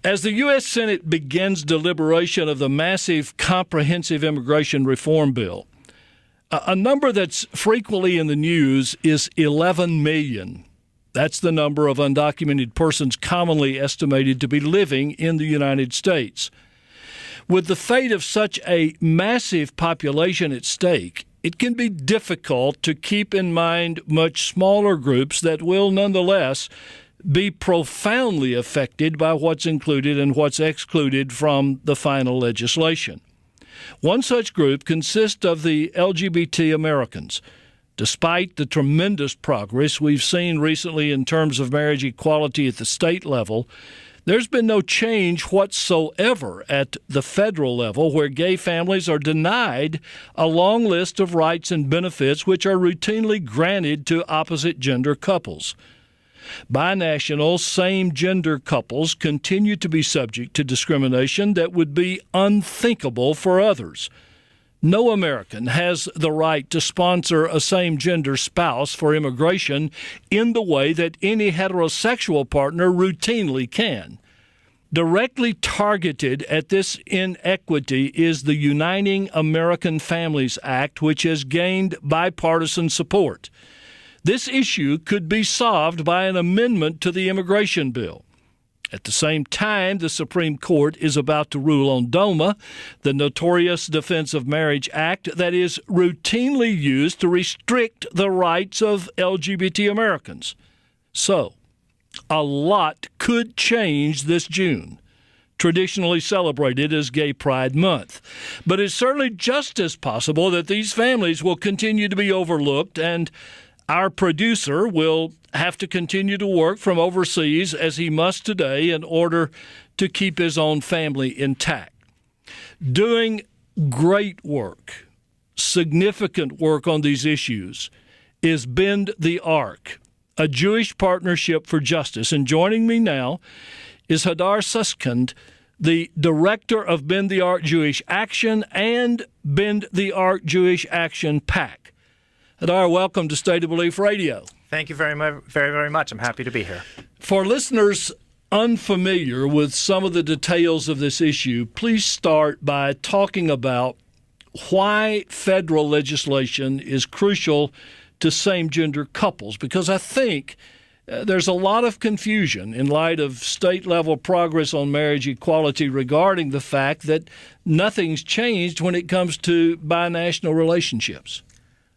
As the U.S. Senate begins deliberation of the massive comprehensive immigration reform bill, a number that's frequently in the news is 11 million. That's the number of undocumented persons commonly estimated to be living in the United States. With the fate of such a massive population at stake, it can be difficult to keep in mind much smaller groups that will nonetheless be profoundly affected by what's included and what's excluded from the final legislation. One such group consists of the LGBT Americans. Despite the tremendous progress we've seen recently in terms of marriage equality at the state level, there's been no change whatsoever at the federal level, where gay families are denied a long list of rights and benefits which are routinely granted to opposite gender couples. Binational same-gender couples continue to be subject to discrimination that would be unthinkable for others. No American has the right to sponsor a same-gender spouse for immigration in the way that any heterosexual partner routinely can. Directly targeted at this inequity is the Uniting American Families Act, which has gained bipartisan support. This issue could be solved by an amendment to the immigration bill. At the same time, the Supreme Court is about to rule on DOMA, the notorious Defense of Marriage Act that is routinely used to restrict the rights of LGBT Americans. So, a lot could change this June, traditionally celebrated as Gay Pride Month. But it's certainly just as possible that these families will continue to be overlooked, and our producer will have to continue to work from overseas, as he must today, in order to keep his own family intact. Doing great work, significant work on these issues, is Bend the Arc, a Jewish partnership for justice. And joining me now is Hadar Susskind, the director of Bend the Arc Jewish Action and Bend the Arc Jewish Action PAC. Hadar, welcome to State of Belief Radio. Thank you very much. I'm happy to be here. For listeners unfamiliar with some of the details of this issue, please start by talking about why federal legislation is crucial to same-gender couples, because I think there's a lot of confusion in light of state-level progress on marriage equality regarding the fact that nothing's changed when it comes to binational relationships.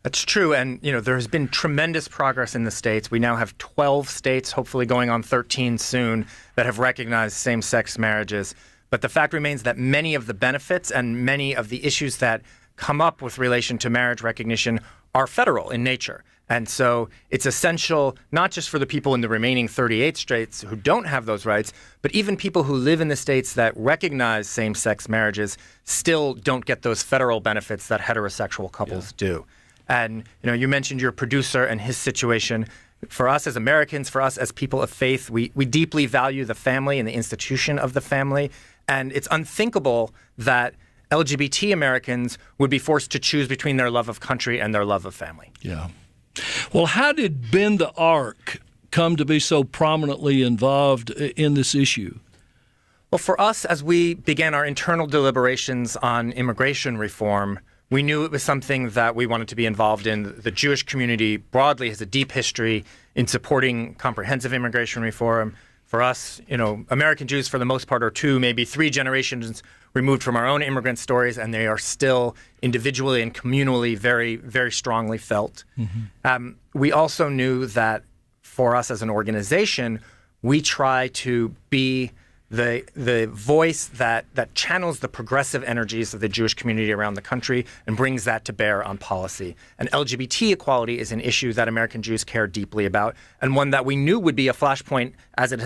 That's true. And, there has been tremendous progress in the states. We now have 12 states, hopefully going on 13 soon, that have recognized same-sex marriages. But the fact remains that many of the benefits and many of the issues that come up with relation to marriage recognition are federal in nature. And so it's essential not just for the people in the remaining 38 states who don't have those rights, but even people who live in the states that recognize same-sex marriages still don't get those federal benefits that heterosexual couples do. And, you mentioned your producer and his situation. For us as Americans, for us as people of faith, we deeply value the family and the institution of the family. And it's unthinkable that LGBT Americans would be forced to choose between their love of country and their love of family. Yeah. Well, how did Bend the Arc come to be so prominently involved in this issue? Well, for us, as we began our internal deliberations on immigration reform, we knew it was something that we wanted to be involved in. The Jewish community broadly has a deep history in supporting comprehensive immigration reform. For us, American Jews, for the most part, are 2, maybe 3 generations removed from our own immigrant stories, and they are still individually and communally very, very strongly felt. Mm-hmm. We also knew that for us as an organization, we try to be the voice that channels the progressive energies of the Jewish community around the country and brings that to bear on policy. And LGBT equality is an issue that American Jews care deeply about, and one that we knew would be a flashpoint as it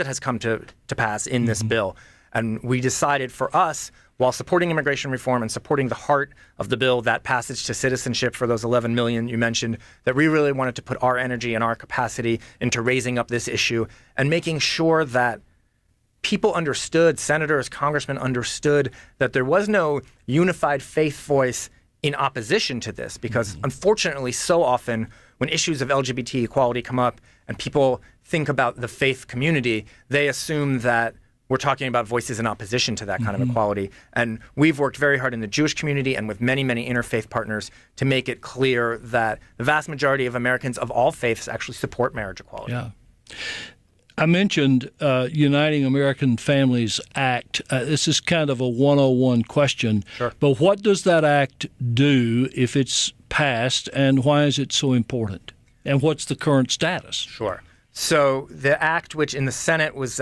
has come to pass in this bill. And we decided for us, while supporting immigration reform and supporting the heart of the bill, that passage to citizenship for those 11 million you mentioned, that we really wanted to put our energy and our capacity into raising up this issue and making sure that people understood, senators, congressmen understood, that there was no unified faith voice in opposition to this. Because unfortunately, so often when issues of LGBT equality come up and people think about the faith community, they assume that we're talking about voices in opposition to that kind of equality. And we've worked very hard in the Jewish community and with many, many interfaith partners to make it clear that the vast majority of Americans of all faiths actually support marriage equality. Yeah. I mentioned Uniting American Families Act. This is kind of a 101 question. Sure. But what does that act do if it's passed, and why is it so important? And what's the current status? Sure. So the act, which in the Senate was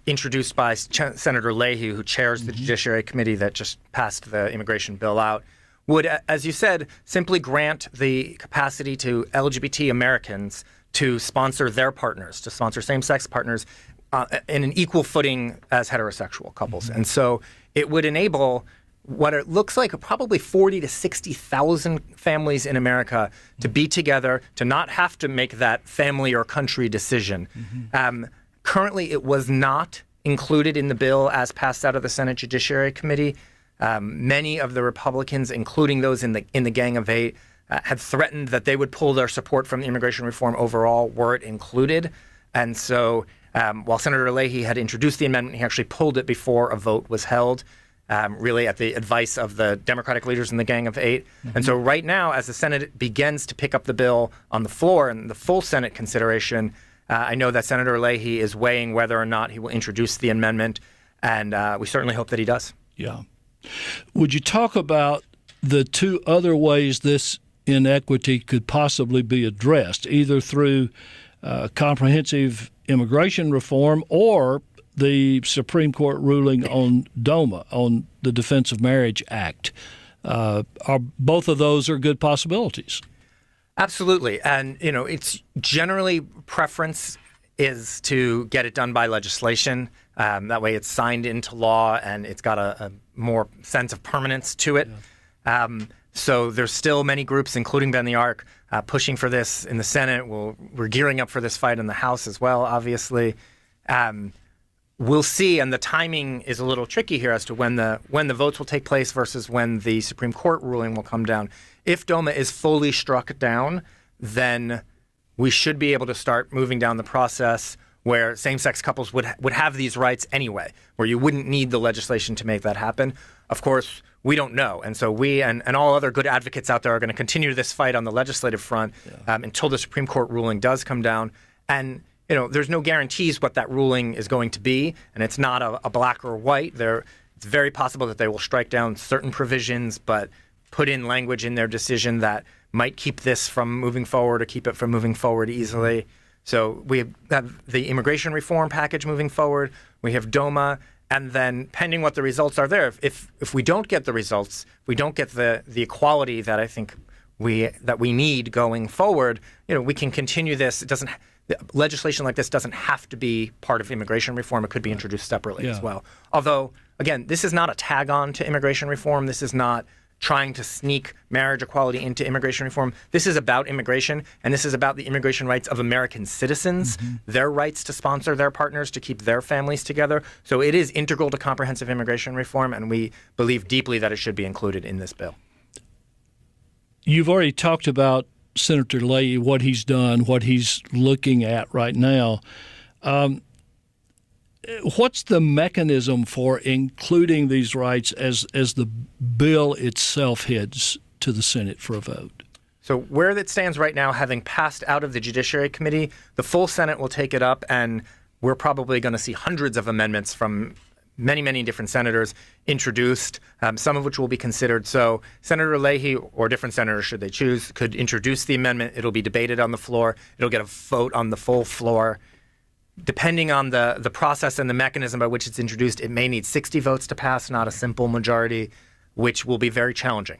introduced by Senator Leahy, who chairs the Judiciary Committee that just passed the immigration bill out, would, as you said, simply grant the capacity to LGBT Americans to sponsor their partners, to sponsor same-sex partners in an equal footing as heterosexual couples. And so it would enable what it looks like probably 40 to 60,000 families in America to be together, to not have to make that family or country decision. Currently, it was not included in the bill as passed out of the Senate Judiciary Committee. Many of the Republicans, including those in the Gang of Eight, had threatened that they would pull their support from the immigration reform overall were it included. And so while Senator Leahy had introduced the amendment, he actually pulled it before a vote was held, really at the advice of the Democratic leaders in the Gang of Eight. And so right now, as the Senate begins to pick up the bill on the floor and the full Senate consideration, I know that Senator Leahy is weighing whether or not he will introduce the amendment, and we certainly hope that he does. Yeah. Would you talk about the two other ways this inequity could possibly be addressed, either through comprehensive immigration reform or the Supreme Court ruling on DOMA, on the Defense of Marriage Act? Both of those are good possibilities. Absolutely. And, it's generally preference is to get it done by legislation. That way it's signed into law and it's got a more sense of permanence to it. Yeah. So there's still many groups, including Ben the Ark, pushing for this in the Senate. We're gearing up for this fight in the House as well, obviously. We'll see, and the timing is a little tricky here as to when the votes will take place versus when the Supreme Court ruling will come down. If DOMA is fully struck down, then we should be able to start moving down the process where same-sex couples would have these rights anyway, where you wouldn't need the legislation to make that happen. Of course, we don't know. And so we and all other good advocates out there are going to continue this fight on the legislative front until the Supreme Court ruling does come down. And, there's no guarantees what that ruling is going to be, and it's not a black or white. It's very possible that they will strike down certain provisions, but put in language in their decision that might keep this from moving forward or keep it from moving forward easily. So we have the immigration reform package moving forward. We have DOMA. And then pending what the results are there, if we don't get the results, if we don't get the equality that I think we need going forward, we can continue this. Legislation like this doesn't have to be part of immigration reform. It could be introduced separately as well. Although, again, this is not a tag-on to immigration reform. This is not trying to sneak marriage equality into immigration reform. This is about immigration, and this is about the immigration rights of American citizens, their rights to sponsor their partners, to keep their families together. So it is integral to comprehensive immigration reform, and we believe deeply that it should be included in this bill. You've already talked about Senator Leahy, what he's done, what he's looking at right now. What's the mechanism for including these rights as the bill itself heads to the Senate for a vote? So where it stands right now, having passed out of the Judiciary Committee, the full Senate will take it up, and we're probably going to see hundreds of amendments from many, many different senators introduced, some of which will be considered. So Senator Leahy, or different senators should they choose, could introduce the amendment. It'll be debated on the floor. It'll get a vote on the full floor. Depending on the process and the mechanism by which it's introduced, it may need 60 votes to pass, not a simple majority, which will be very challenging.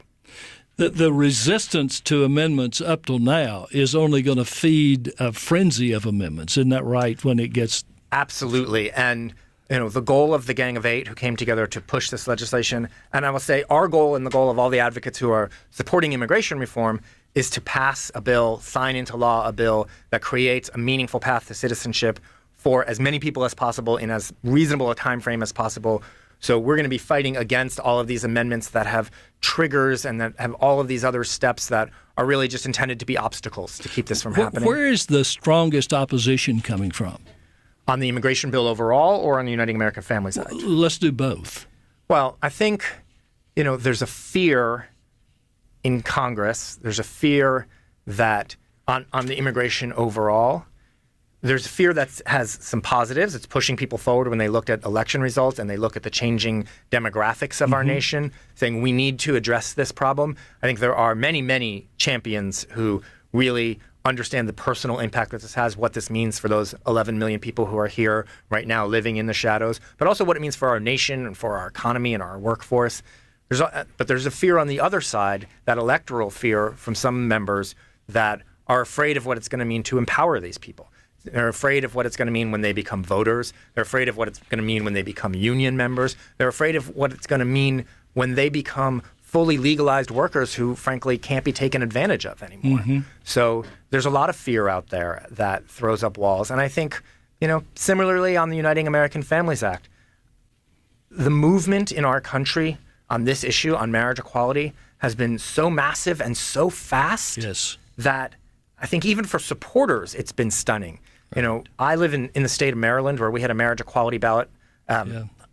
The resistance to amendments up till now is only going to feed a frenzy of amendments. Isn't that right, when it gets... Absolutely. And the goal of the Gang of Eight who came together to push this legislation, and I will say our goal and the goal of all the advocates who are supporting immigration reform, is to pass a bill, sign into law a bill that creates a meaningful path to citizenship for as many people as possible in as reasonable a time frame as possible. So we're going to be fighting against all of these amendments that have triggers and that have all of these other steps that are really just intended to be obstacles to keep this from happening. Where is the strongest opposition coming from? On the immigration bill overall or on the Uniting American Families Act? Let's do both. Well, I think, there's a fear in Congress. There's a fear that on the immigration overall, there's a fear that has some positives. It's pushing people forward when they look at election results and they look at the changing demographics of our nation, saying we need to address this problem. I think there are many, many champions who really understand the personal impact that this has, what this means for those 11 million people who are here right now living in the shadows, but also what it means for our nation and for our economy and our workforce. But there's a fear on the other side, that electoral fear from some members that are afraid of what it's going to mean to empower these people. They're afraid of what it's going to mean when they become voters. They're afraid of what it's going to mean when they become union members. They're afraid of what it's going to mean when they become fully legalized workers who, frankly, can't be taken advantage of anymore. So there's a lot of fear out there that throws up walls. And I think, similarly on the Uniting American Families Act, the movement in our country on this issue, on marriage equality, has been so massive and so fast that I think even for supporters, it's been stunning. I live in the state of Maryland, where we had a marriage equality ballot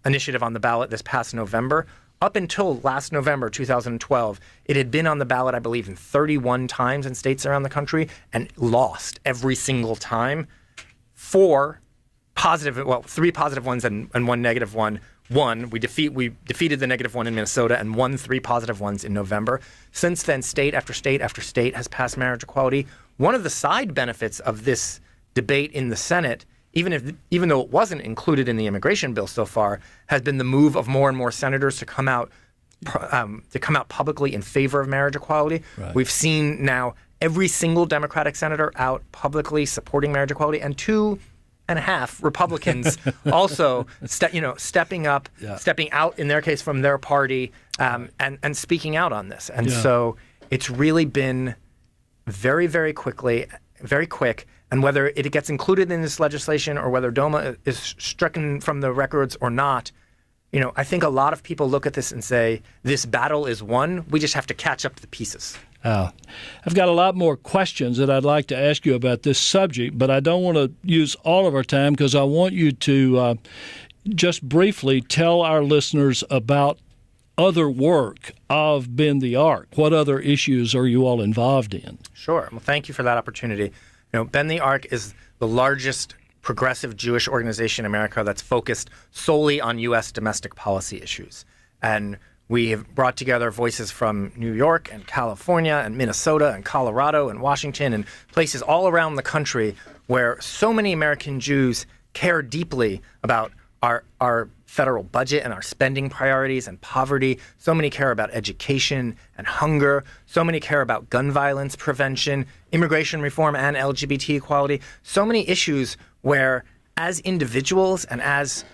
initiative on the ballot this past November. Up until last November 2012, it had been on the ballot, I believe, in 31 times in states around the country and lost every single time. Three positive ones and one negative one. We defeated the negative one in Minnesota and won 3 positive ones in November. Since then, state after state after state has passed marriage equality. One of the side benefits of this debate in the Senate, even though it wasn't included in the immigration bill so far, has been the move of more and more senators to come out publicly in favor of marriage equality. Right. We've seen now every single Democratic senator out publicly supporting marriage equality, and 2.5 Republicans also stepping up, stepping out in their case from their party, and speaking out on this. And so it's really been very, very quick. And whether it gets included in this legislation or whether DOMA is stricken from the records or not, I think a lot of people look at this and say, this battle is won. We just have to catch up to the pieces. I've got a lot more questions that I'd like to ask you about this subject, but I don't want to use all of our time because I want you to just briefly tell our listeners about other work of Bend the Arc. What other issues are you all involved in? Sure. Well, thank you for that opportunity. Bend the Arc is the largest progressive Jewish organization in America that's focused solely on U.S. domestic policy issues. And we have brought together voices from New York and California and Minnesota and Colorado and Washington and places all around the country where so many American Jews care deeply about our federal budget and our spending priorities and poverty. So many care about education and hunger. So many care about gun violence prevention, immigration reform, and LGBT equality. So many issues where, as individuals and as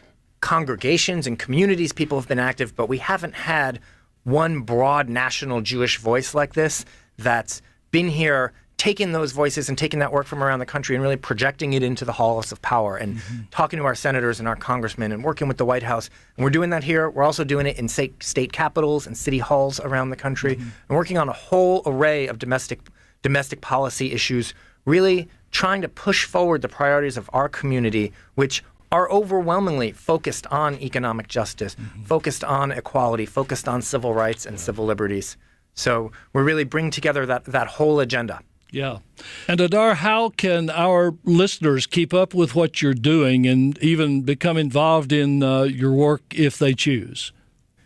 congregations and communities, people have been active, but we haven't had one broad national Jewish voice like this that's been here, taking those voices and taking that work from around the country and really projecting it into the halls of power and talking to our senators and our congressmen and working with the White House. And we're doing that here. We're also doing it in state capitals and city halls around the country and working on a whole array of domestic policy issues, really trying to push forward the priorities of our community, which are overwhelmingly focused on economic justice, focused on equality, focused on civil rights and civil liberties. So we really bring together that whole agenda. Yeah. And Hadar, how can our listeners keep up with what you're doing and even become involved in your work if they choose?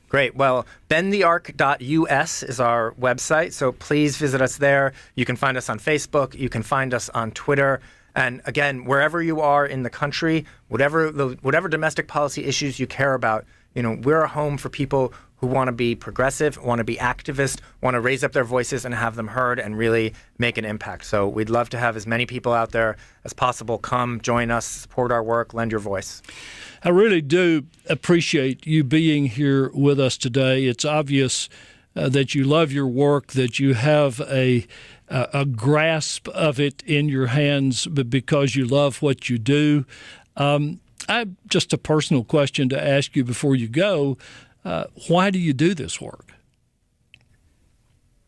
Great. Well, bendthearc.us is our website, so please visit us there. You can find us on Facebook. You can find us on Twitter. And again, wherever you are in the country, whatever domestic policy issues you care about, we're a home for people who want to be progressive, want to be activist, want to raise up their voices and have them heard and really make an impact. So we'd love to have as many people out there as possible come, join us, support our work, lend your voice. I really do appreciate you being here with us today. It's obvious that you love your work, that you have a grasp of it in your hands because you love what you do. Just a personal question to ask you before you go. Why do you do this work?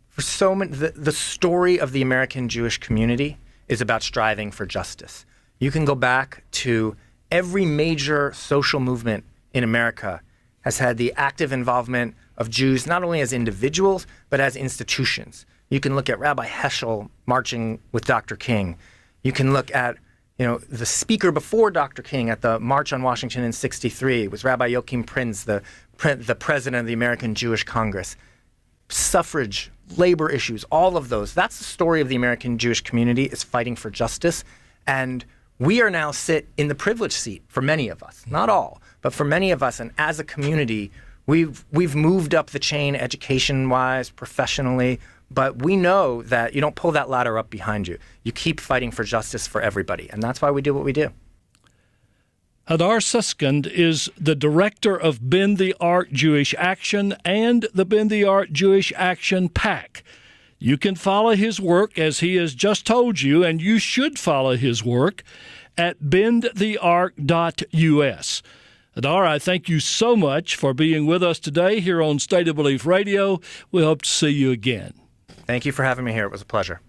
For so many, the story of the American Jewish community is about striving for justice. You can go back to every major social movement in America has had the active involvement of Jews, not only as individuals, but as institutions. You can look at Rabbi Heschel marching with Dr. King. You can look at the speaker before Dr. King at the March on Washington in '63 was Rabbi Joachim Prinz, the president of the American Jewish Congress. Suffrage, labor issues, all of those. That's the story of the American Jewish community, is fighting for justice. And we are now sit in the privileged seat for many of us, not all, but for many of us. And as a community, we've moved up the chain education-wise, professionally, but we know that you don't pull that ladder up behind you. You keep fighting for justice for everybody, and that's why we do what we do. Hadar Susskind is the director of Bend the Arc Jewish Action and the Bend the Arc Jewish Action PAC. You can follow his work, as he has just told you, and you should follow his work at bendthearc.us. Hadar, I thank you so much for being with us today here on State of Belief Radio. We hope to see you again. Thank you for having me here. It was a pleasure.